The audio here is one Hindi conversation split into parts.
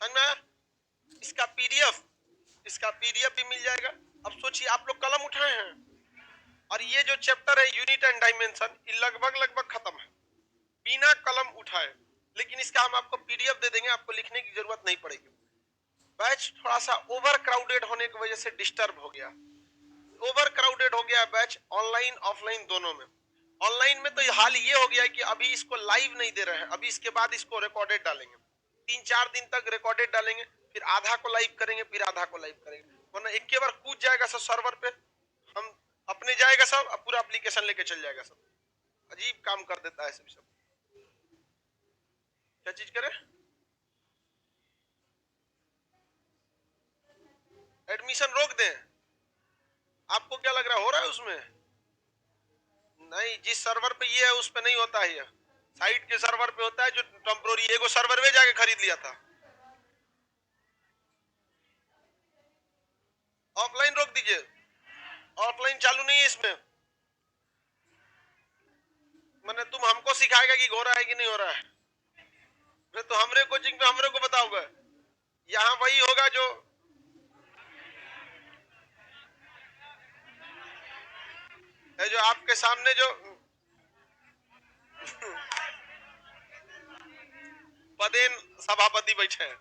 समझ में आया? इसका पीडीएफ भी मिल जाएगा। अब सोचिए आप लोग कलम उठाए हैं और ये जो चैप्टर है यूनिट एंड डायमेंशन ये लगभग खत्म है बिना कलम उठाए, लेकिन इसका हम आपको पीडीएफ दे देंगे, आपको लिखने की जरूरत नहीं पड़ेगी। बैच थोड़ा सा ओवर क्राउडेड होने की वजह से डिस्टर्ब हो गया, ओवर क्राउडेड हो गया बैच, ऑनलाइन ऑफलाइन दोनों में। ऑनलाइन में तो हाल ये हो गया है कि अभी इसको लाइव नहीं दे रहे हैं, अभी इसके बाद इसको रिकॉर्डेड डालेंगे, 3-4 दिन तक रिकॉर्डेड डालेंगे, फिर आधा को लाइव करेंगे, फिर आधा को लाइव करेंगे, वरना एक बार कूद जाएगा सब सर्वर पे, हम अपने जाएगा सब, अब पूरा एप्लीकेशन लेके चल जाएगा सब। अजीब काम कर देता है सब। क्या चीज करे? एडमिशन रोक दें? आपको क्या लग रहा है हो रहा है उसमें? नहीं, जिस सर्वर पे ये है उस पे नहीं होता है, ये साइट के सर्वर पे होता है जो टेम्पोररी, एगो सर्वर में जाके खरीद लिया था। ऑफलाइन रोक दीजिए, ऑफलाइन चालू नहीं है इसमें। मैंने तुम हमको सिखाएगा कि हो रहा है कि नहीं हो रहा है? मैं तो हमरे कोचिंग पे हमरे को बताऊंगा, यहाँ वही होगा जो है, जो आपके सामने जो पदेन सभापति बैठे हैं।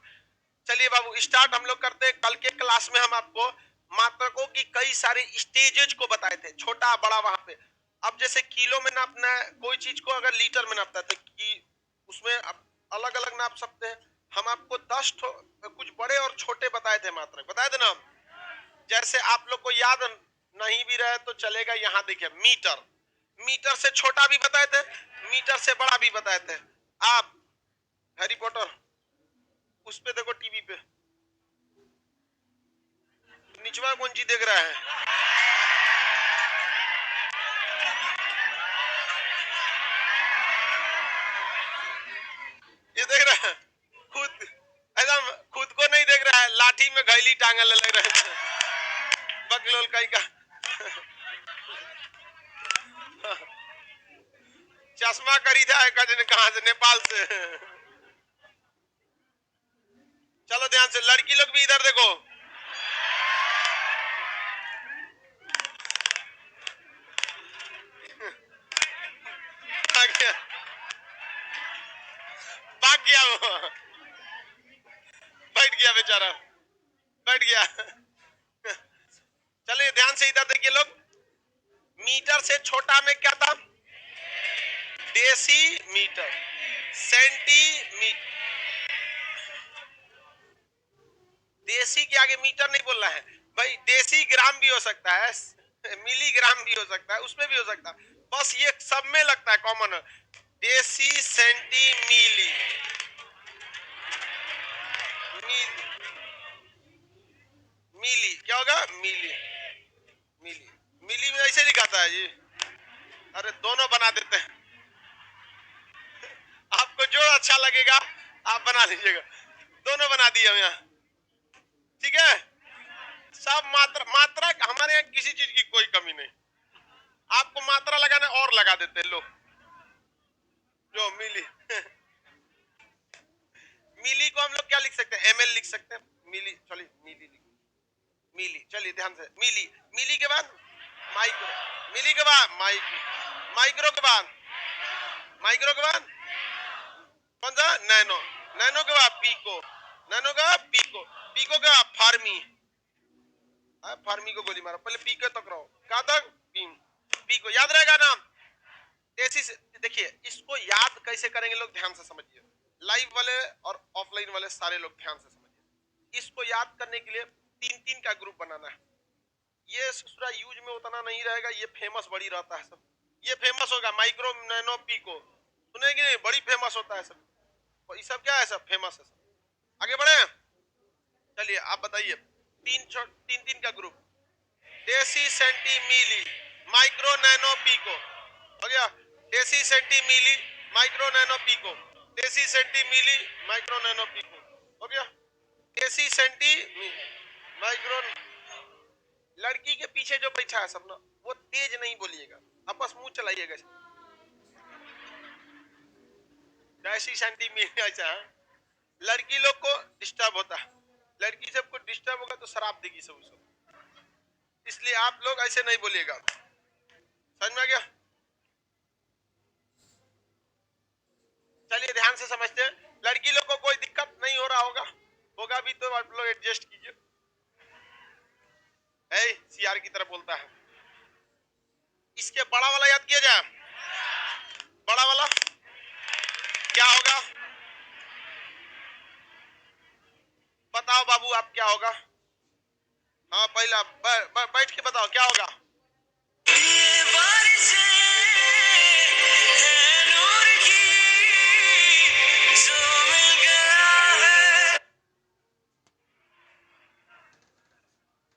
चलिए बाबू स्टार्ट हम लोग करते हैं। कल के क्लास में हम आपको मात्रकों की कई सारे स्टेजेज को बताए थे, छोटा बड़ा वहां पे। अब जैसे किलो में नापना है कोई चीज को, अगर लीटर में नापता है तो कि उसमें अलग अलग नाप सकते हैं। हम आपको 10 कुछ बड़े और छोटे बताए थे, मात्रक बताए थे ना। जैसे आप लोग को याद नहीं भी रहे तो चलेगा, यहाँ देखिए मीटर, मीटर से छोटा भी बताए थे, मीटर से बड़ा भी बताए थे। आप हैरी पॉटर उस पे देखो, टीवी पे निचवा कौन चीज देख रहा है? ये देख रहा है खुद, एकदम खुद को नहीं देख रहा है, लाठी में घैली टांगल लग रहा है बकलोल का चश्मा खरीदा है कजन कहां से, नेपाल से। चलो ध्यान से, लड़की लोग भी इधर देखो। भाग गया वो, बैठ गया बेचारा, बैठ गया। चलिए ध्यान से इधर देखिए लोग, मीटर से छोटा में क्या था? Decimetre, centimetre. देसी के आगे मीटर नहीं बोलना है भाई, देसी ग्राम भी हो सकता है, मिलीग्राम भी हो सकता है, उसमें भी हो सकता है, बस ये सब में लगता है कॉमन। देसी, सेंटी, मिली, मिली क्या होगा? मिली, मिली, मिली में ऐसे लिखाता है जी। अरे दोनों बना देते हैं, आपको जो अच्छा लगेगा आप बना लीजिएगा, दोनों बना दिए हम यहाँ, ठीक है। सब मात्रा हमारे यहाँ किसी चीज की कोई कमी नहीं, आपको मात्रा लगाना और लगा देते हैं लोग, जो मिली मिली को हम लोग क्या लिख सकते हैं? एमएल लिख सकते हैं, मिली, चलिए मिली लिख, मिली, चलिए ध्यान से, मिली, मिली के बाद माइक्रो, मिली के बाद माइक्रो, माइक्रो के बाद, माइक्रो के बाद कौन सा? नैनो, नैनो के बाद पीको, नैनो का पीको, पीको का फार्मी, फार्मी को गोली मारो, पहले पीको तक रहो, कहां तक? पीको, याद रहेगा ना। ऐसी देखिए, इसको याद कैसे करेंगे लोग, ध्यान से समझिए, लाइव वाले और ऑफलाइन वाले सारे लोग ध्यान से समझिए। इसको याद करने के लिए 3-3 का ग्रुप बनाना है। ये ससुरा यूज में उतना नहीं रहेगा, ये फेमस बड़ी रहता है सब, ये फेमस होगा माइक्रो, नैनो, पीको, सुनेगी नहीं, बड़ी फेमस होता है सब, ये सब क्या है? सब फेमस है सब। आगे बढ़े, चलिए आप बताइए, 3-3 का ग्रुप, देसी, सेंटी, मिली, माइक्रो, नैनो, पीको, हो गया। देसी, सेंटी, मिली, माइक्रो, नैनो, पीको, देसी, सेंटी, मिली, माइक्रो, नैनो, पीको, हो गया। देसी, सेंटी, माइक्रो। लड़की के पीछे जो बैठा है सब ना, वो तेज नहीं बोलिएगा, आप बस मुंह चलाइएगा, देसी, सेंटी, मिली, ऐसा लड़की लोग को डिस्टर्ब डिस्टर्ब होता है, लड़की सबको डिस्टर्ब होगा तो शराब देगी सब उसको, इसलिए आप लोग ऐसे नहीं बोलिएगा। समझ में आ गया? चलिए ध्यान से समझते हैं। लड़की लोग को कोई दिक्कत नहीं हो रहा होगा, होगा भी तो आप लोग एडजस्ट कीजिए। सीआर की तरफ बोलता है। इसके बड़ा वाला याद किया जाए। बड़ा वाला क्या होगा? बताओ बाबू आप क्या होगा? हाँ पहला बैठ के बताओ क्या होगा?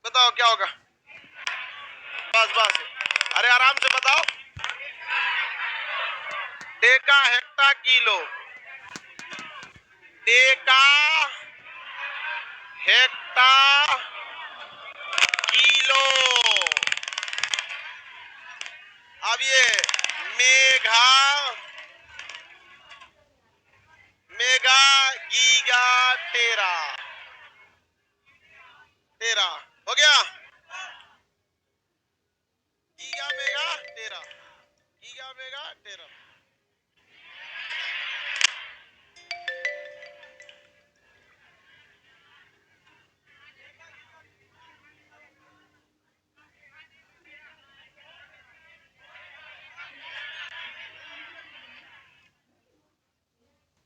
बताओ क्या होगा? बस बस, अरे आराम से बताओ। Deka hecto kilo, Deka hecto kilo. अब ये मेगा मेगा गीगा टेरा, टेरा हो गया। गीगा मेगा टेरा, गीगा मेगा टेरा।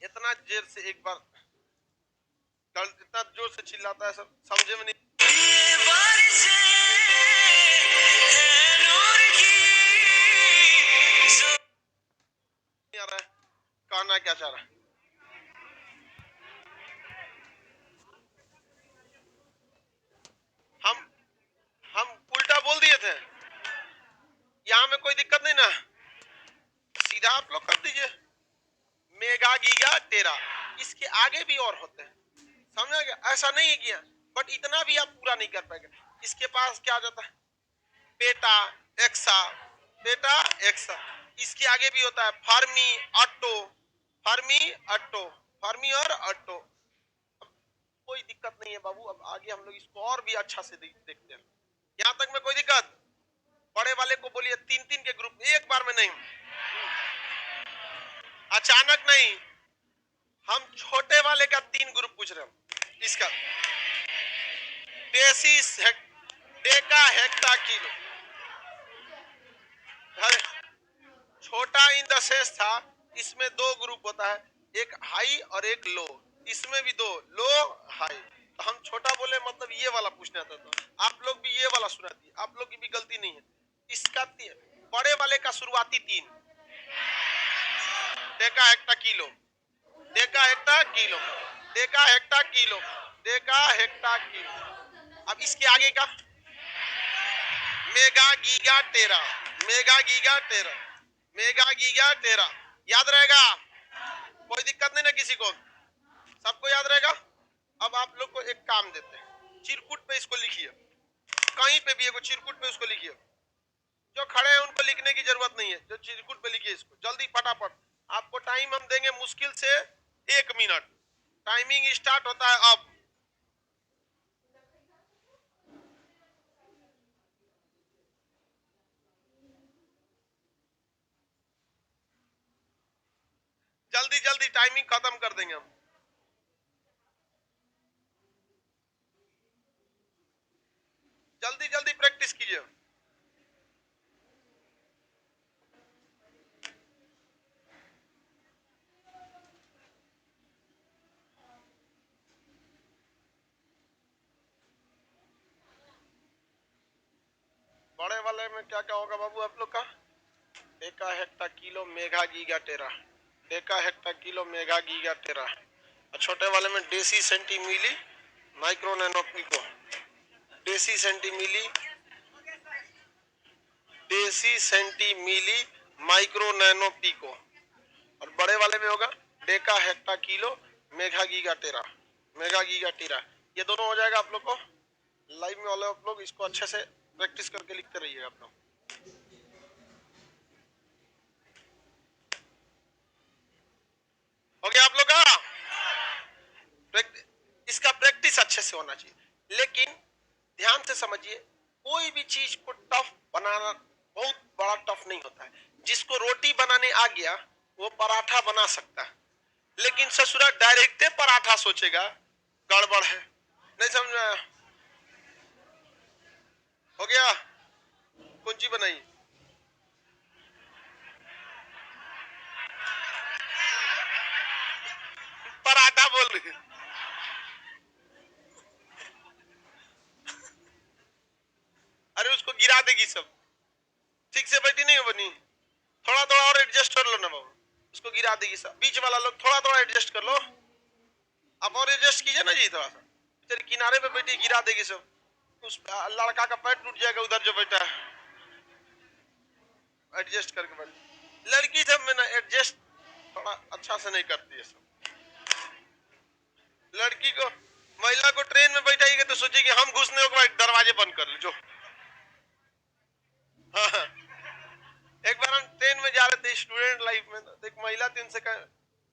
इतना देर से एक बार इतना जोर से चिल्लाता है, सब समझे में नहीं आ रहा है कहना क्या चाह रहा है। हम उल्टा बोल दिए थे, यहाँ में कोई दिक्कत नहीं ना, सीधा आप लोग कर दीजिए मेगा गीगा टेरा। इसके आगे भी और होते हैं, समझा गया? ऐसा नहीं है किया, बट इतना भी आप पूरा नहीं कर पाएंगे। इसके पास क्या जाता है? Peta exa, peta exa. इसके आगे भी होता है fermi atto, fermi atto, fermi और ऑटो। कोई दिक्कत नहीं है बाबू, अब आगे हम लोग इसको और भी अच्छा से देखते हैं। यहां तक में कोई दिक्कत? बड़े वाले को बोलिए तीन तीन के ग्रुप, एक बार में नहीं, अचानक नहीं। हम छोटे वाले का 3 ग्रुप पूछ रहे हैं। इसका डेका हेक्टा किलो, छोटा इन द सेंस था, इसमें 2 ग्रुप होता है, एक हाई और एक लो। इसमें भी 2, लो हाई। तो हम छोटा बोले मतलब ये वाला पूछना था, तो आप लोग भी ये वाला सुना दिए, आप लोग की भी गलती नहीं है। इसका बड़े वाले का शुरुआती 3 Deka hecto kilo, Deka hecto kilo, Deka hecto kilo, Deka hecto kilo. अब इसके आगे का mega giga tera, mega giga tera, mega giga टेरा। याद रहेगा? कोई दिक्कत नहीं ना किसी को? सबको याद रहेगा? अब आप लोग को एक काम देते हैं, चिरकुट पे इसको लिखिए, कहीं पे भी एगो चिरकुट पे उसको लिखिए। जो खड़े हैं उनको लिखने की जरूरत नहीं है, जो चिरकुट पे लिखिए इसको जल्दी फटाफट। आपको टाइम हम देंगे मुश्किल से 1 मिनट, टाइमिंग स्टार्ट होता है अब। जल्दी जल्दी टाइमिंग खत्म कर देंगे हम। जल्दी जल्दी प्रैक्टिस कीजिए। बड़े वाले में क्या क्या होगा बाबू आप लोग का? Deca hecto kilo mega giga tera, deca hecto kilo mega giga tera. और छोटे वाले में deci centi milli micro nano pico, deci centi milli, deci centi milli micro nano pico. और बड़े वाले में होगा deca hecto kilo mega giga tera, mega giga tera. ये दोनों हो जाएगा आप लोग को। लाइव में वाले आप लोग इसको अच्छे से प्रैक्टिस करके लिखते रहिए आप लोग। हो गया आप लोग का? इसका अच्छे से होना चाहिए। लेकिन ध्यान से समझिए, कोई भी चीज को टफ बनाना बहुत बड़ा टफ नहीं होता है। जिसको रोटी बनाने आ गया वो पराठा बना सकता है, लेकिन ससुरा डायरेक्ट पराठा सोचेगा, गड़बड़ है। नहीं समझ में आया? हो गया? कौन सी बनाई? पराठा बोल रही है। अरे उसको गिरा देगी सब। ठीक से बैठी नहीं हो बनी, थोड़ा थोड़ा और एडजस्ट कर लो ना बाबू। उसको गिरा देगी सब। बीच वाला लोग थोड़ा थोड़ा एडजस्ट कर लो। अब और एडजस्ट कीजिए ना जी थोड़ा सा। तेरे किनारे पे बैठी, गिरा देगी सब। उस लड़का का पैर टूट जाएगा उधर जो बैठा है। एडजस्ट करके बैठ। लड़की सब में ना एडजस्ट थोड़ा अच्छा से नहीं करती है सब। लड़की को, महिला को ट्रेन में बैठाएगी तो सोचेगी हम घुसने के बाद दरवाजे बंद कर ले जो। हाँ हाँ। एक बार हम ट्रेन में जा रहे थे स्टूडेंट लाइफ में, तो एक महिला थी, उनसे कहा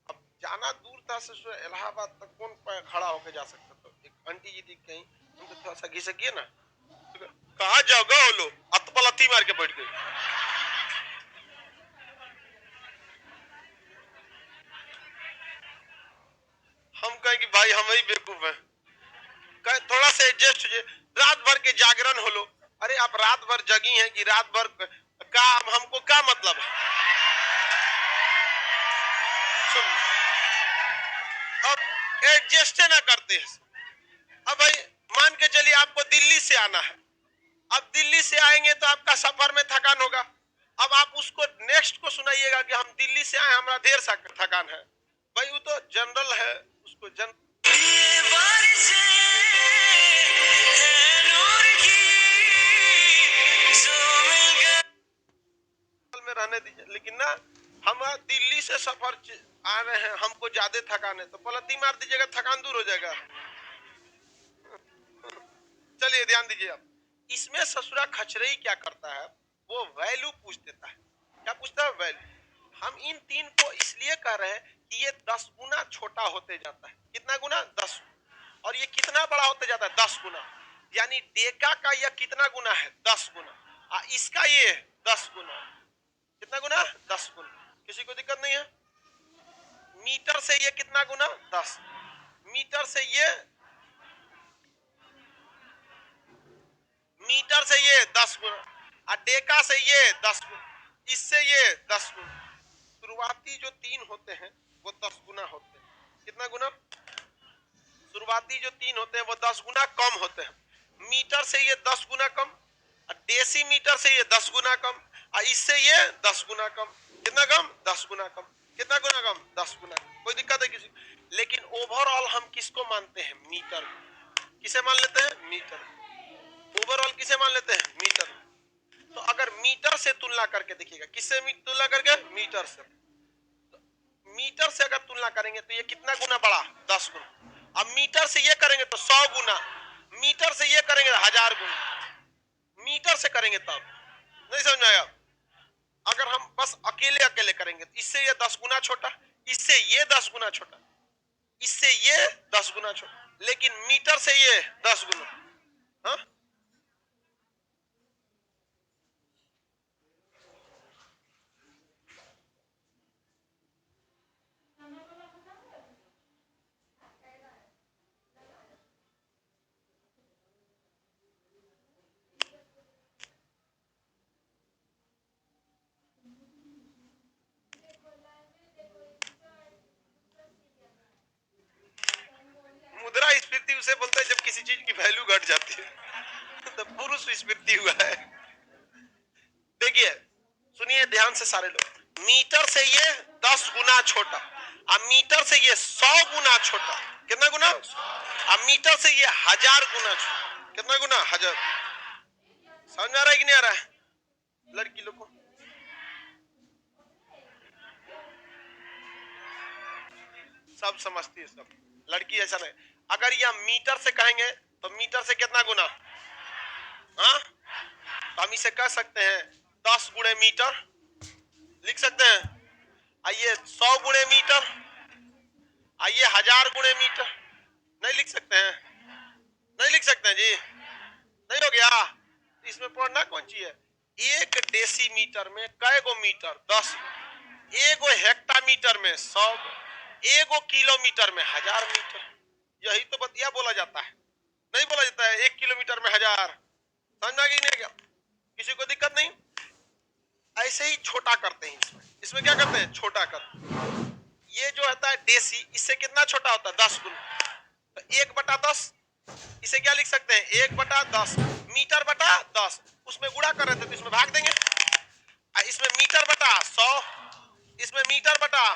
अब जाना दूर था से इलाहाबाद तक कौन खड़ा होके जा सकता। तो एक आंटी जी थी कहीं, उनको थोड़ा सा घिसकिए ना। तो कहा जाओगे वो लोग, अतपलती मार के बैठ गए। हम कहें कि भाई हम ही बेवकूफ है। कहे थोड़ा सा एडजस्ट हो, रात भर के जागरण हो लो। अरे आप रात भर जगी हैं कि रात भर का हमको क्या मतलब है? सुन, अब एडजस्ट ना करते हैं। अब भाई मान के चलिए आपको दिल्ली से आना है। अब दिल्ली से आएंगे तो आपका सफर में थकान होगा। अब आप उसको नेक्स्ट को सुनाइएगा कि हम दिल्ली से आए, हमारा देर सा थकान है। भाई वो तो जनरल है, उसको में रहने दीजिए। लेकिन ना हम दिल्ली से सफर आ रहे हैं, हमको ज्यादा थकान है, तो पलटी मार दीजिएगा, थकान दूर हो जाएगा। चलिए ध्यान दीजिए। आप इसमें ससुरा खचरई क्या करता है, वो वैल्यू पूछ देता है। क्या पूछता है? वैल्यू। हम इन तीन को इसलिए कह रहे हैं कि ये 10 गुना छोटा होते जाता है। कितना गुना? 10। और ये कितना बड़ा होते जाता है? 10 गुना। यानी डेका का यह कितना गुना है? 10 गुना। इसका ये 10 गुना। कितना गुना? 10 गुना। किसी को दिक्कत नहीं है? मीटर से ये कितना गुना? 10। मीटर से ये, मीटर से ये 10 गुना, डेका से ये 10 गुना, इससे ये 10 गुना। शुरुआती जो 3 होते हैं वो 10 गुना होते हैं। कितना गुना? शुरुआती जो 3 होते हैं वो 10 गुना कम होते हैं। मीटर से ये 10 गुना कम, डेसीमीटर से ये 10 गुना कम, और इससे ये 10 गुना कम। कितना कम? 10 गुना कम। कितना गुना कम? 10 गुना। कोई दिक्कत है किसी? लेकिन ओवरऑल हम किसको मानते हैं? मीटर। किसे मान लेते हैं? मीटर। ओवरऑल किसे मान लेते हैं? मीटर। तो अगर मीटर से तुलना करके देखिएगा, किससे तुलना करके? मीटर से। तो मीटर से अगर तुलना करेंगे तो ये कितना गुना बड़ा? 10 गुना। अब मीटर से ये करेंगे तो 100 गुना, मीटर से ये करेंगे तो 1000 गुना। मीटर से करेंगे तब नहीं समझ में आया। अगर हम बस अकेले अकेले करेंगे तो इससे ये 10 गुना छोटा, इससे ये 10 गुना छोटा, इससे ये 10 गुना छोटा, लेकिन मीटर से ये 10 गुना। हाँ, मुद्रास्फीति उसे बोलते हैं जब किसी चीज की वैल्यू घट जाती है। तो पुरुष स्फीति हुआ है। देखिए सुनिए ध्यान से सारे लोग, मीटर से ये 10 गुना छोटा, अब मीटर से ये 100 गुना छोटा। कितना गुना? अब मीटर से ये 1000 गुना छोटा। कितना गुना? 1000। समझ में आ रहा है कि नहीं आ रहा है? लड़की लोग को सब समझती है सब। लड़की ऐसा नहीं। अगर यह मीटर से कहेंगे तो मीटर से कितना गुना? हाँ, तो हम इसे कह सकते हैं 10 गुणे मीटर लिख सकते हैं। आइए 100 गुणे मीटर, आइए 1000 गुणे मीटर नहीं लिख सकते हैं? हैं जी? नहीं हो गया? इसमें पढ़ना कौन चीज है? 1 डेसीमीटर में कै गो मीटर? 10। 1 हेक्टामीटर में 100। 1 किलोमीटर में 1000 मीटर। यही तो बतिया बोला जाता है, नहीं बोला जाता है 1 किलोमीटर में 1000। समझ में आ गई नहीं क्या? किसी को दिक्कत नहीं? ऐसे ही छोटा करते हैं। इसमें क्या करते हैं? छोटा करते। ये जो होता है डेसी, इससे कितना छोटा होता है? 10 गुना। तो 1/10, इसे क्या लिख सकते हैं? 1/10। मीटर बटा 10, उसमें गुणा कर रहे थे तो इसमें भाग देंगे। इसमें मीटर बटा 100, इसमें मीटर बटा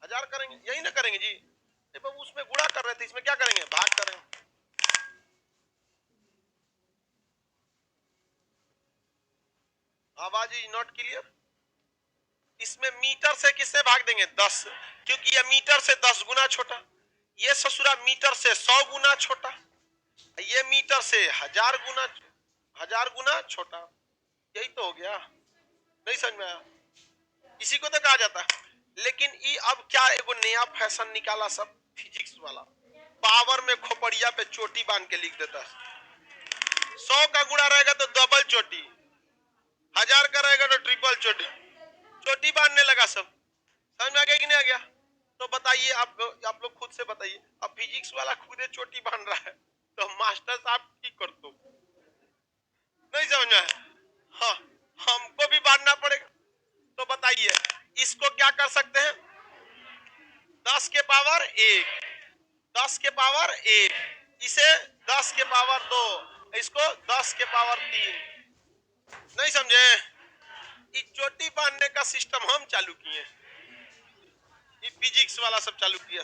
1000 करेंगे, यही ना करेंगे जी? बाबू उसमें गुणा कर रहे थे, इसमें क्या करेंगे? भाग करेंगे। आवाज इज नॉट क्लियर? इसमें मीटर से किससे भाग देंगे? 10, क्योंकि ये मीटर से 10 गुना छोटा, ये ससुरा मीटर से 100 गुना छोटा, ये मीटर से 1000 गुना छोटा। यही तो हो गया। नहीं समझ में आया? इसी को तो कहा जाता है। लेकिन ये अब क्या एगो नया फैशन निकाला सब फिजिक्स वाला, पावर में खोपड़िया पे चोटी बांध के लिख देता है। 100 का गुणा रहेगा तो डबल चोटी, 1000 का रहेगा तो ट्रिपल चोटी, चोटी बांधने लगा सब। समझ में आ गया कि नहीं आ गया? तो बताइए आप लोग खुद से बताइए, अब फिजिक्स वाला खुदे चोटी बांध रहा है तो मास्टर साहब ठीक कर दो। नहीं समझ में आया? हाँ, हमको भी बांधना पड़ेगा। तो बताइए इसको क्या कर सकते हैं? 10 के पावर 1, 10 के पावर 1, इसे 10 के पावर 2, इसको 10 के पावर 3। नहीं समझे? ये चोटी बांधने का सिस्टम हम चालू किए, ये फिजिक्स वाला सब चालू किया।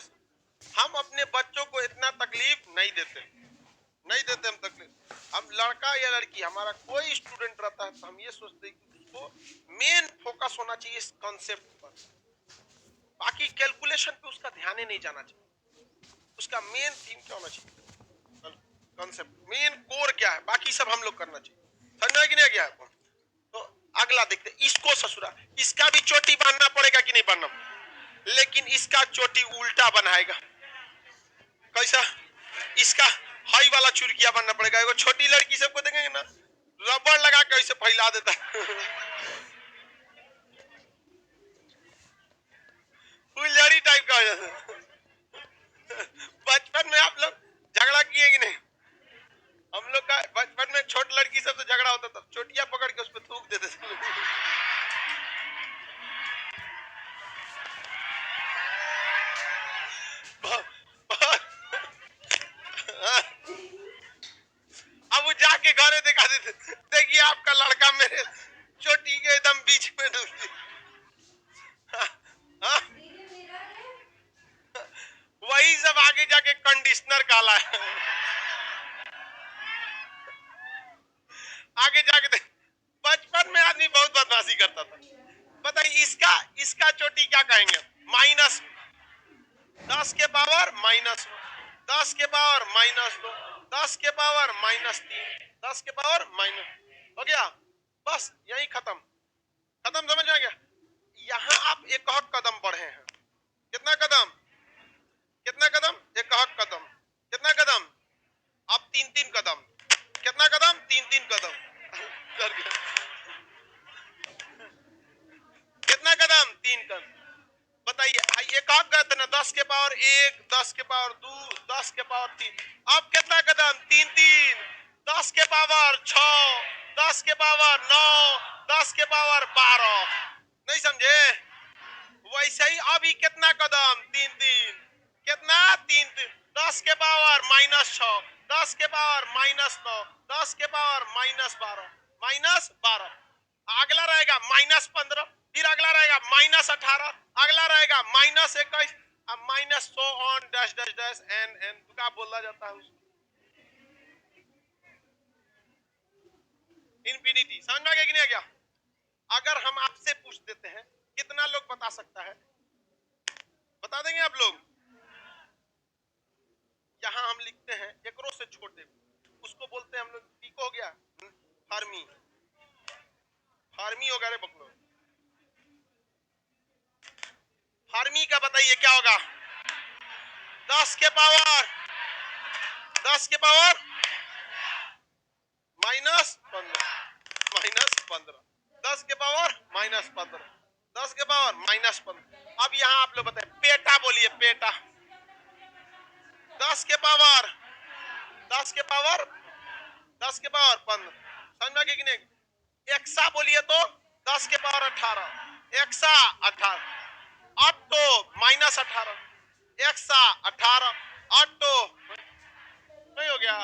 हम अपने बच्चों को इतना तकलीफ नहीं देते, नहीं देते हम तकलीफ। हम लड़का या लड़की हमारा कोई स्टूडेंट रहता है तो हम ये सोचते हैं कि उसको मेन फोकस होना चाहिए इस कॉन्सेप्ट पर, बाकी कैलकुलेशन पे उसका ध्यान ही नहीं जाना चाहिए। उसका मेन थीम क्या होना चाहिए? कॉन्सेप्ट, मेन कोर क्या है, बाकी सब हम लोग करना चाहिए। समझ में कि नहीं गया आपको? तो अगला देखते, इसको ससुरा, इसका भी चोटी बांधना पड़ेगा कि नहीं बांधना? लेकिन इसका चोटी उल्टा बनाएगा। कैसा? इसका हाई वाला चुरकिया बनना पड़ेगा। एगो छोटी लड़की सबको देखेंगे ना, रबड़ लगा के ऐसे फैला देता फुलझड़ी टाइप का हो जाता। बचपन में आप लोग झगड़ा किए कि नहीं? हम लोग का बचपन में छोट लड़की सबसे झगड़ा होता था, चोटिया पकड़ के उस पर थूक देते थे। अब वो जाके घरे दिखा देते, देखिए आपका लड़का मेरे चोटी के एकदम बीच में डूब गया। वही सब आगे जाके कंडीशनर काला है। आगे जाके बचपन में आदमी बहुत बदमाशी करता था। बताइए इसका चोटी क्या कहेंगे? -10 के पावर -1, 10 के पावर -2, 10 के पावर -3, 10 के पावर माइनस। हो गया, बस यही खत्म। खत्म, समझ में आ गया? यहाँ आप एक कदम बढ़े हैं। कितना कदम? कितना कदम? एक कदम। कितना कदम? अब 3-3 कदम। कितना कदम? 3-3 कदम। कर गया। कितना कदम? 3 कदम। बताइए ये कहा गए थे ना, 10 के पावर 1, 10 के पावर 2, 10 के पावर 3। अब कितना कदम? 3-3। 10 के पावर 6, 10 के पावर 9, 10 के पावर 12। नहीं समझे? वैसे ही अभी कितना कदम? 3-3। कितना? 3-3। 10 के पावर -6, 10 के पावर -9, 10 के पावर -12। अगला रहेगा -15, फिर अगला रहेगा -18, अगला रहेगा -21, अब minus so on dash dash dash N क्या बोला जाता है उसको? इंफिनिटी। समझ में आ गया कि नहीं आ गया? अगर हम आपसे पूछ देते हैं कितना लोग बता सकता है? बता देंगे आप लोग? यहां हम लिखते हैं एकरो से छोटे, उसको बोलते हैं हम लोग पीक हो गया, फार्मी। फार्मी हो गया रे बकलो। फार्मी का बताइए क्या होगा? 10 के पावर 10 के पावर -15, -15, 10 के पावर -15, 10 के पावर -15। अब यहां आप लोग बताएं, पेटा बोलिए, पेटा। 10 के पावर 10 के पावर 10 के पावर 15, समझ में कि नहीं? एक्सा बोलिए तो 10 के power 18, exa 18, atto -18, exa 18, atto नहीं हो गया।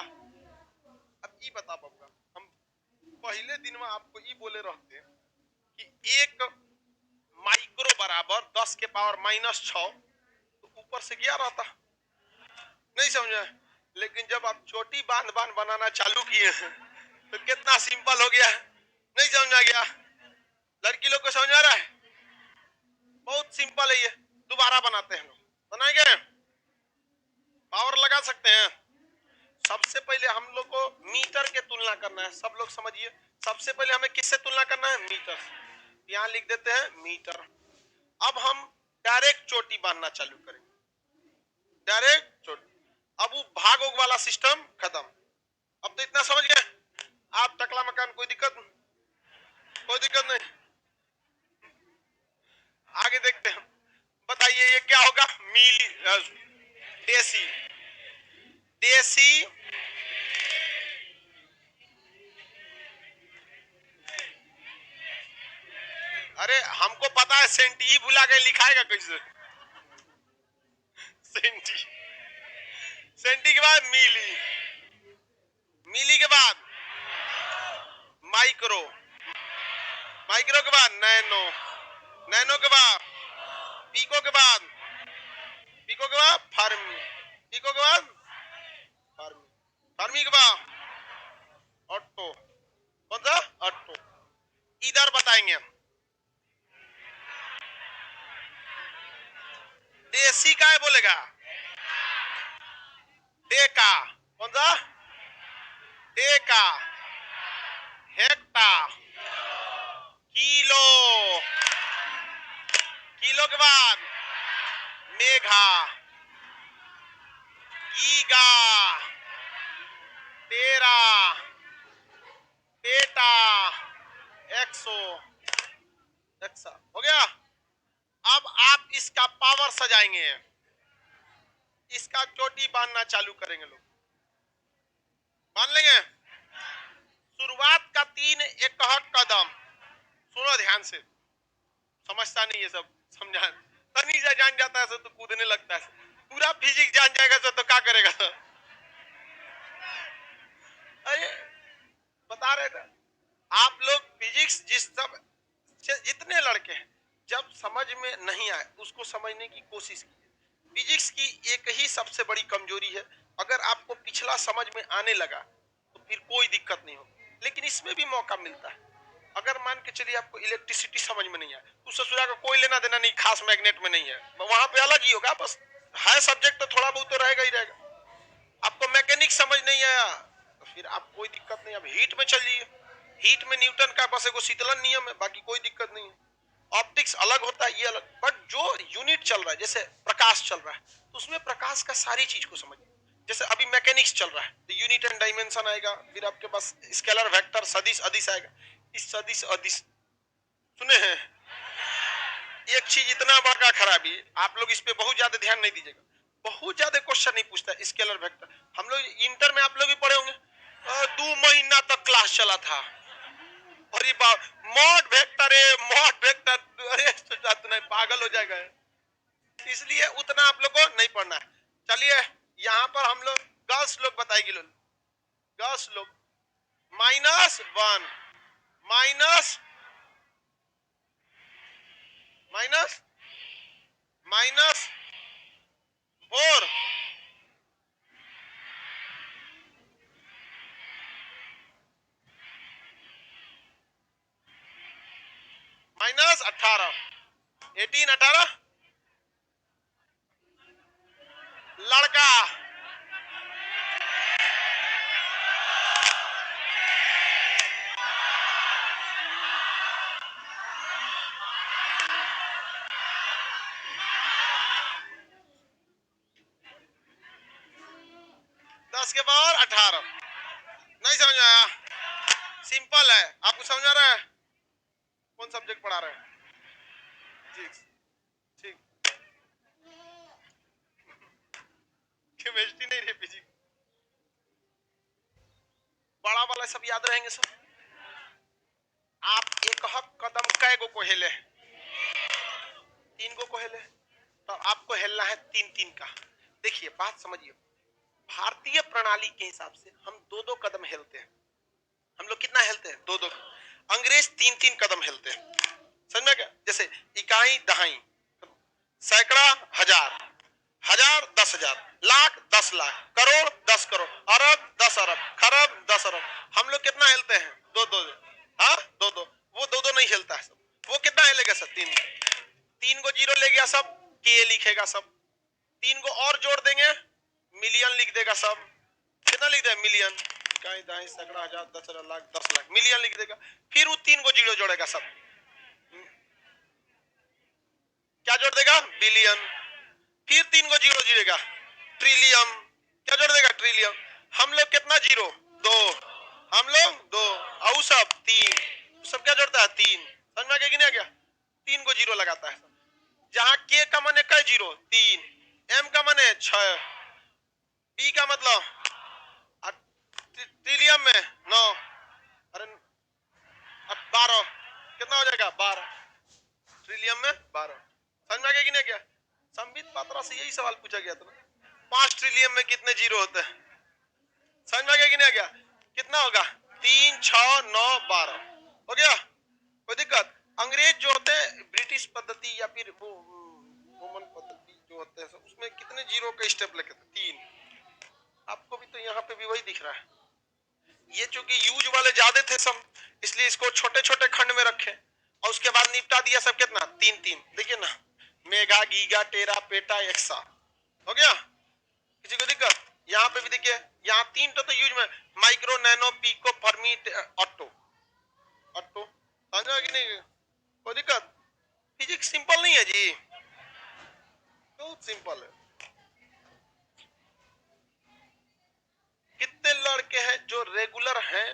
अब ये बता पाऊंगा, हम पहले दिन में आपको ये बोले रहते कि 1 माइक्रो बराबर 10 के पावर -6, तो ऊपर से क्या रहता, नहीं समझे? लेकिन जब आप छोटी बांध बनाना चालू किए हैं तो कितना सिंपल हो गया, नहीं समझा गया? लड़की लोग को समझ आ रहा है? बहुत सिंपल है ये, दोबारा बनाते हैं, बनाएंगे, पावर लगा सकते हैं। सबसे पहले हम लोग को मीटर के तुलना करना है, सब लोग समझिए। सबसे पहले हमें किससे तुलना करना है? मीटर। यहां लिख देते हैं मीटर। अब हम डायरेक्ट चोटी बांधना चालू करेंगे, डायरेक्ट चोटी। अब वो भाग वाला सिस्टम खत्म। अब तो इतना समझ गए आप, टकला मकान, कोई दिक्कत नहीं। आगे देखते हैं, बताइए ये क्या होगा? मिली, देसी, देसी अरे हमको पता है, सेंटी भुला गए, लिखाएगा कैसे? सेंटी, सेंटी के बाद मिली, मिली के बाद माइक्रो, माइक्रो के बाद नैनो, नैनो के बाद पीको, के बाद पीको के बाद फर्मी, पीको के बाद फर्मी, फर्मी के बाद ऑटो। कौन सा? ऑटो। इधर बताएंगे हम, देसी का है बोलेगा, डेका। कौन सा? डेका, हेक्टा, किलो, किलो के बाद मेघा, गीगा, टेरा, टेटा, एक्सो, एक्सा। हो गया। अब आप इसका पावर सजाएंगे, इसका चोटी बांधना चालू करेंगे लोग, बांध लेंगे। शुरुआत का 3 एकहक कदम, सुनो ध्यान से, समझता नहीं है सब, समझा तनी जान जाता है तो कूदने लगता है, पूरा फिजिक्स जान जाएगा तो क्या करेगा? अरे बता रहे थे आप लोग, फिजिक्स जितने लड़के हैं, जब समझ में नहीं आए उसको समझने की कोशिश कीजिए। फिजिक्स की एक ही सबसे बड़ी कमजोरी है, अगर आपको पिछला समझ में आने लगा तो फिर कोई दिक्कत नहीं होगी, लेकिन इसमें भी मौका मिलता है। अगर मान के चलिए आपको इलेक्ट्रिसिटी समझ में नहीं आया, तो ससुरा का कोई लेना देना नहीं, खास मैग्नेट में नहीं है, वहां पे अलग ही होगा, बस है सब्जेक्ट तो थोड़ा बहुत तो रहेगा ही रहेगा। आपको मैकेनिक्स समझ नहीं आया तो फिर आप कोई दिक्कत नहीं, अब हीट में चलिए, हीट में न्यूटन का बस एगो शीतलन नियम है, बाकी कोई दिक्कत नहीं है। ऑप्टिक्स अलग होता है, ये अलग, बट जो यूनिट चल रहा है, जैसे प्रकाश चल रहा है तो उसमें प्रकाश का सारी चीज को समझिए। जैसे अभी मैकेनिक्स चल रहा है तो यूनिट एंड डायमेंशन आएगा, फिर आपके पास स्केलर वेक्टर सदिश अदिश आएगा। इस सदिश अदिश सुने हैं? एक चीज इतना बड़ा खराबी, आप लोग इस पे बहुत ज्यादा ध्यान नहीं दीजिएगा, बहुत ज्यादा क्वेश्चन नहीं पूछता स्केलर वेक्टर। हम लोग इंटर में आप लोग भी पढ़े होंगे, 2 महीना तक क्लास चला था, अरे बाप, मॉड वेक्टर है, मॉड वेक्टर, अरे तो नहीं पागल हो जाएगा। इसलिए उतना आप लोग को नहीं पढ़ना है। चलिए यहाँ पर हम लोग गर्ल्स लोग बताएगी, लोग गर्ल्स लोग -1, माइनस माइनस -4, -18, 18 लड़का, 10 के पावर 18। नहीं समझ में आया? सिंपल है। आपको समझ आ रहा है? कौन सब्जेक्ट पढ़ा रहे हैं? ठीक ठीक। केमिस्ट्री नहीं रे, फिजिक्स। बड़ा वाला सब याद रहेंगे सब। आप एक हक कदम कै गो को हिले? 3 गो को हिले। तो आपको हिलना है 3-3 का। देखिए बात समझिए, भारतीय प्रणाली के हिसाब से हम 2-2 कदम हिलते हैं। हम लोग कितना हिलते हैं? 2-2। अंग्रेज 3-3 कदम हिलते हैं। समझ में क्या? जैसे इकाई, दहाई, सैकड़ा, हजार, हजार 10,000, लाख 10 लाख, करोड़ 10 करोड़, अरब 10 अरब, खरब 10 अरब। हम लोग कितना हिलते हैं? 2-2। हाँ 2-2। वो 2-2 नहीं हिलता है सब। वो कितना हिलेगा सब? 3। 3 को जीरो ले गया सब, के लिखेगा सब। 3 को और जोड़ देंगे, मिलियन लिख देगा सब। कितना लिख देगा? मिलियन। इकाई, दहाई, सैकड़ा, हजार, 10,000, लाख 10 लाख, मिलियन लिख देगा। फिर वो 3 को जीरो जोड़ेगा सब। क्या जोड़ देगा? बिलियन। फिर 3 को जीरो जोड़ेगा, ट्रिलियन। क्या जोड़ देगा? ट्रिलियन। हम लोग कितना जीरो? 2। हम लोग 2 और सब 3। सब क्या जोड़ता है? 3। समझ में आ गया कि नहीं आ गया? 3 को जीरो लगाता है। जहां के का मन है कई जीरो? 3। एम का मन है 6। बी का मतलब ट्रिलियन में 9। अरे 12। कितना हो जाएगा? 12। ट्रिलियन में 12। समझ में आ गया कि नहीं? क्या संबित पात्रा से यही सवाल पूछा गया था ना, 5 ट्रिलियन में कितने जीरो होते हैं? समझ में आ गया कि नहीं आ गया? कितना होगा? 3, 6, 9, 12 हो गया। कोई दिक्कत? अंग्रेज जो होते हैं ब्रिटिश पद्धति या फिर वो रोमन पद्धति जो होते हैं उसमें कितने जीरो का स्टेप लेके थे? 3। आपको भी तो यहाँ पे भी वही दिख रहा है। ये चूंकि यूज वाले ज्यादा थे सब, इसलिए इसको छोटे छोटे खंड में रखे और उसके बाद निपटा दिया सब। कितना? 3-3। देखिए ना, मेगा, गीगा, टेरा, पेटा, एक्सा हो गया। किसी को दिक्कत? यहाँ पे भी देखिए, यहाँ 3 तो यूज में, micro, nano, pico, fermi, atto. Atto समझ में कि नहीं? कोई दिक्कत? फिजिक्स सिंपल नहीं है जी, बहुत सिंपल है। कितने लड़के हैं जो रेगुलर हैं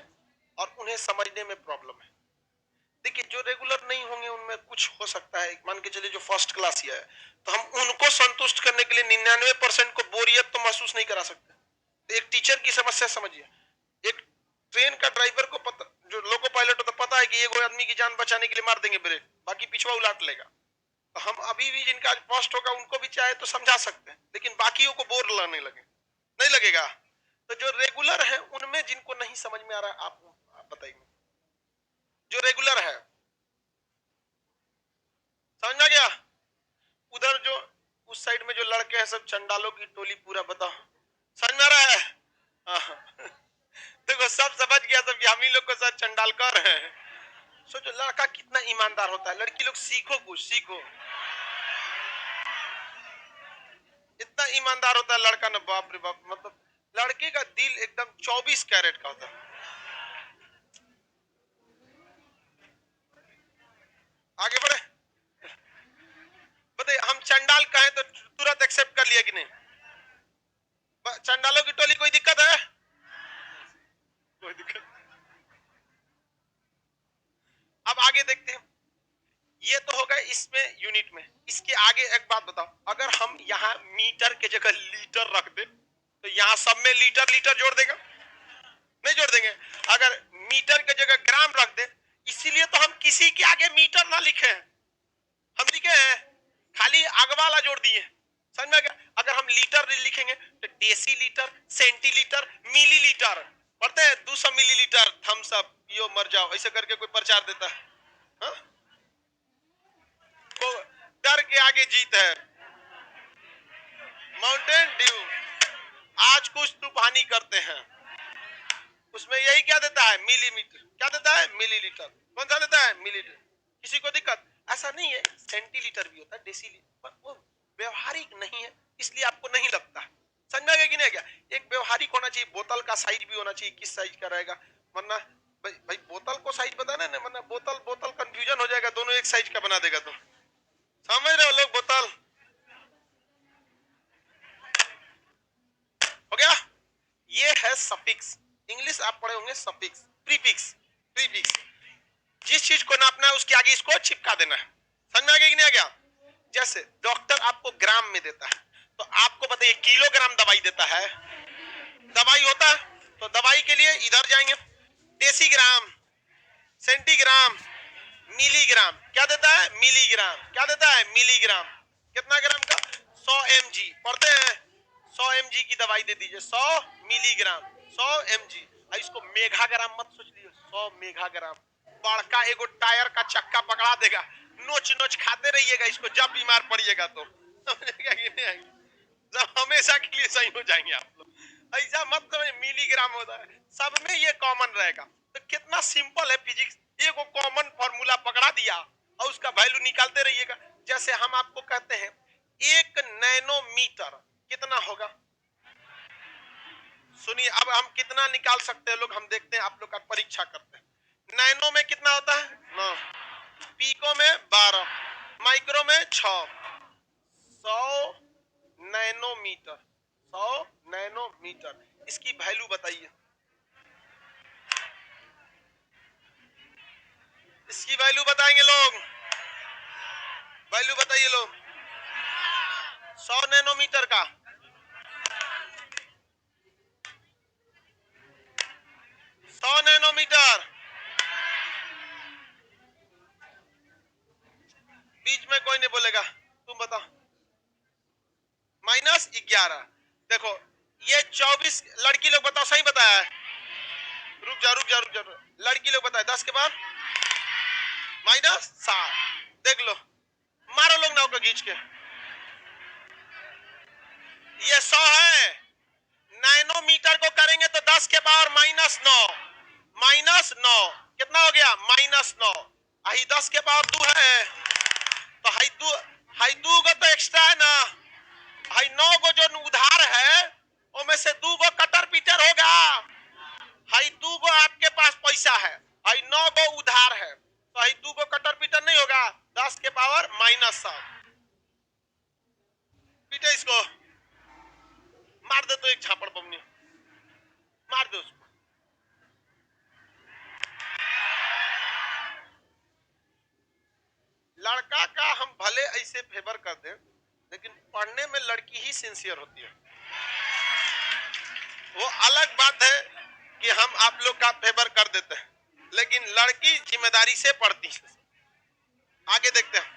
और उन्हें समझने में प्रॉब्लम है? देखिए जो रेगुलर नहीं होंगे उनमें कुछ हो सकता है। मान के चलिए जो फर्स्ट क्लास है, तो हम उनको संतुष्ट करने के लिए 99% को बोरियत तो महसूस नहीं करा सकते। तो एक टीचर की समस्या समझिए। एक ट्रेन का ड्राइवर को पता, जो लोको पायलट होता, पता है कि एक आदमी की जान बचाने के लिए मार देंगे ब्रेक, बाकी पिछवा उलाट लेगा। तो हम अभी भी जिनका आज फर्स्ट होगा उनको भी चाहे तो समझा सकते हैं, लेकिन बाकियों को बोर लाने लगे, नहीं लगेगा। तो जो रेगुलर है उनमें जिनको नहीं समझ में आ रहा, आप बताइए। जो रेगुलर है, समझ में आ गया? उधर जो उस साइड में जो लड़के हैं सब चंडालों की टोली, पूरा बताओ समझ में आ रहा है? हाँ। देखो सब समझ गया सब कि हम ही लोग को सब चंडाल कर रहे हैं। सोचो लड़का कितना ईमानदार होता है। लड़की लोग सीखो, कुछ सीखो। इतना ईमानदार होता है लड़का ना, बाप रे बाप। मतलब लड़के का दिल एकदम 24 कैरेट का होता है। आगे बढ़े, बताइए। हम चंडाल कहें तो तुरंत एक्सेप्ट कर लिया कि नहीं? चंडालों की टोली, कोई दिक्कत है? कोई दिक्कत? अब आगे देखते हैं। ये तो होगा इसमें यूनिट में। इसके आगे एक बात बताओ, अगर हम यहाँ मीटर के जगह लीटर रख दे तो यहाँ सब में लीटर लीटर जोड़ देगा? नहीं जोड़ देंगे। अगर मीटर के जगह ग्राम रख दे, इसीलिए तो हम किसी के आगे मीटर ना लिखे, हम लिखे हैं खाली आगे वाला जोड़ दिए। समझ में गया? अगर हम लीटर लिखेंगे तो डेसी लीटर, सेंटीलीटर, मिलीलीटर पढ़ते हैं। 200 मिलीलीटर थम्स अप पियो मर जाओ, ऐसे करके कोई प्रचार देता है। हा? तो डर के आगे जीत है। माउंटेन ड्यू, आज कुछ तूफानी करते हैं, उसमें यही क्या देता है? मिलीमीटर। क्या देता है? मिलीलीटर। कौन सा देता है? मिलीलीटर। किसी को दिक्कत? ऐसा नहीं है, सेंटीलीटर भी होता है, डेसीलीटर, पर वो व्यवहारिक नहीं है, इसलिए आपको नहीं लगता। समझ में आ गया कि नहीं? क्या एक व्यवहारिक होना चाहिए। बोतल का साइज भी होना चाहिए, किस साइज का रहेगा, वरना भाई बोतल को साइज बताना ना, वरना बोतल बोतल कंफ्यूजन हो जाएगा, दोनों एक साइज का बना देगा। तो समझ रहे हो लोग? बोतल हो गया। है सफिक्स। इंग्लिश आप पढ़े होंगे सफिक्स, प्रीफिक्स। प्रीफिक्स जिस चीज को नापना है उसके आगे इसको चिपका देना है। समझ में आ गया कि नहीं आ गया? जैसे डॉक्टर आपको ग्राम में देता है तो आपको बताइए किलोग्राम दवाई देता है, दवाई होता है तो दवाई के लिए इधर जाएंगे, डेसीग्राम, सेंटीग्राम, मिलीग्राम। क्या देता है? मिलीग्राम। क्या देता है? मिलीग्राम। कितना ग्राम का? 100 mg पढ़ते हैं। 100 mg की दवाई दे दीजिए, 100 मिलीग्राम, 100 mg। इसको मेगाग्राम मत सोच लीजिए, 100 मेगाग्राम। बड़का एगो टायर का चक्का पकड़ा देगा, नोच नोच खाते रहिएगा इसको, जब बीमार पड़िएगा तो समझेगा कि नहीं? जब हमेशा के लिए सही हो जाएंगे आप लोग। ऐसा मत समझ मिलीग्राम होता है, सब में ये कॉमन रहेगा। तो कितना सिंपल है फिजिक्स, एगो कॉमन फॉर्मूला पकड़ा दिया और उसका वैल्यू निकालते रहिएगा। जैसे हम आपको कहते हैं 1 नैनोमीटर कितना होगा, सुनिए अब हम कितना निकाल सकते हैं लोग, हम देखते हैं, आप लोग का परीक्षा करते हैं। नैनो में कितना होता है? 9, पीको में 12, माइक्रो में 6, 100 नैनोमीटर, 100 नैनोमीटर। इसकी वैल्यू बताइए, इसकी वैल्यू बताएंगे लोग, वैल्यू बताइए लोग 100 नैनोमीटर का। 100 नैनोमीटर, बीच में कोई नहीं बोलेगा, तुम बताओ। -11। देखो ये 24, लड़की लोग बताओ सही बताया है? रुक जा रुक जा रुक जा, लड़की लोग बताए 10 के बाद -7। देख लो, मारो लोग नाव को खींच के। ये 100 है, नैनोमीटर को करेंगे तो 10 के पावर -9, -9 कितना हो गया? -9। आई 10 के पावर 2 है तो हाई 2 को तो एक्स्ट्रा है ना, हाई 9 को जो उधार है उनमें से 2 को कटर पीटर होगा। हाई 2 को आपके पास पैसा है, हाई 9 को उधार है, तो हाई 2 को कटर पीटर नहीं होगा। 10 के पावर -7, पीटे इसको, मार दे तो एक झापड़ बमनी, मार दो उसको। लड़का का हम भले ऐसे फेवर कर दें, लेकिन पढ़ने में लड़की ही सिंसियर होती है। वो अलग बात है कि हम आप लोग का फेवर कर देते हैं, लेकिन लड़की जिम्मेदारी से पढ़ती है। आगे देखते हैं,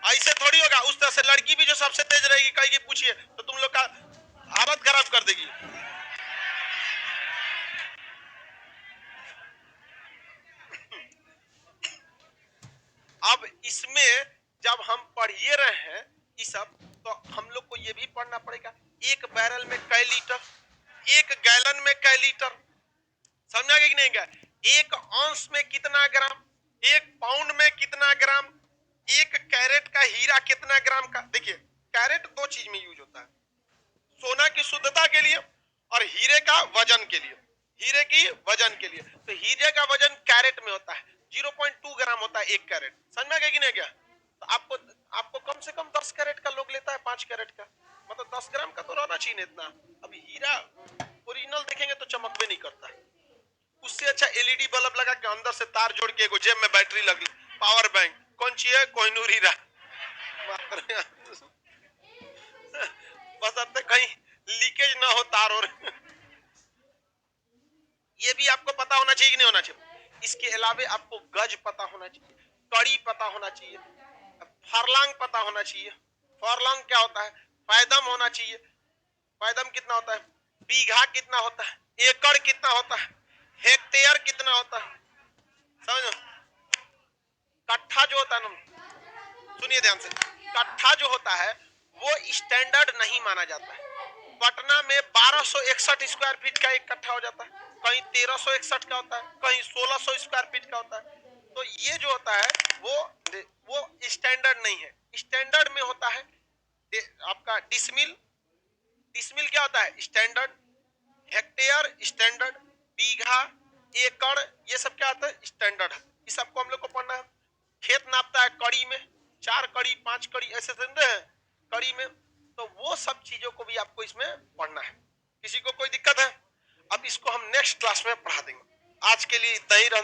ऐसे थोड़ी होगा, उस तरह से लड़की भी जो सबसे तेज रहेगी कहेगी पूछिए तो तुम लोग का हालत खराब कर देगी। अब इसमें जब हम पढ़िए रहे हैं ये सब, तो हम लोग को ये भी पढ़ना पड़ेगा एक बैरल में कै लीटर, एक गैलन में कै लीटर। समझा गया कि नहीं गया? एक औंस में कितना ग्राम, एक पाउंड में कितना ग्राम, एक कैरेट का हीरा कितना ग्राम का। देखिए कैरेट 2 चीज में यूज होता है, सोना की शुद्धता के लिए और हीरे का वजन के लिए। हीरे की वजन के लिए तो हीरे का वजन कैरेट में होता है, 0.2 ग्राम होता है एक कैरेट। समझ में गया कि नहीं गया? तो आपको कम से कम 10 कैरेट का लोग लेता है, 5 कैरेट का, मतलब 10 ग्राम का तो रहना चाहिए इतना। अब हीरा ओरिजिनल देखेंगे तो चमकबे नहीं करता है, उससे अच्छा एलईडी बल्ब लगा के अंदर से तार जोड़ के एगो जेब में बैटरी लगी, पावर बैंक। कौन ची है? कोहिनूर हीरा। बस अब तक कहीं लीकेज ना हो तार। और ये भी आपको पता होना चाहिए कि नहीं होना चाहिए? इसके अलावा आपको गज पता होना चाहिए, कड़ी पता होना चाहिए, फरलांग पता होना चाहिए। फरलांग क्या होता है? पैदम होना चाहिए, पैदम कितना होता है, बीघा कितना होता है, एकड़ कितना होता है, हेक्टेयर कितना होता है। समझो, कट्ठा जो होता है ना, सुनिए ध्यान से, कट्ठा जो होता है वो स्टैंडर्ड नहीं माना जाता है। पटना में 1261 स्क्वायर फीट का एक कट्ठा हो जाता है, कहीं 1361 का होता है, कहीं 1600 स्क्वायर फीट का होता है। तो ये जो होता है वो स्टैंडर्ड नहीं है। स्टैंडर्ड में होता है आपका डिसमिल। डिसमिल क्या होता है? स्टैंडर्ड। हेक्टेयर स्टैंडर्ड, बीघा, एकड़, ये सब क्या होता है? स्टैंडर्ड। इस सबको हम लोग को पढ़ना है। खेत नापता है कड़ी में, 4 कड़ी 5 कड़ी ऐसे समझे हैं कड़ी में। तो वो सब चीजों को भी आपको इसमें पढ़ना है। किसी को कोई दिक्कत है? अब इसको हम नेक्स्ट क्लास में पढ़ा देंगे। आज के लिए इतना ही रहने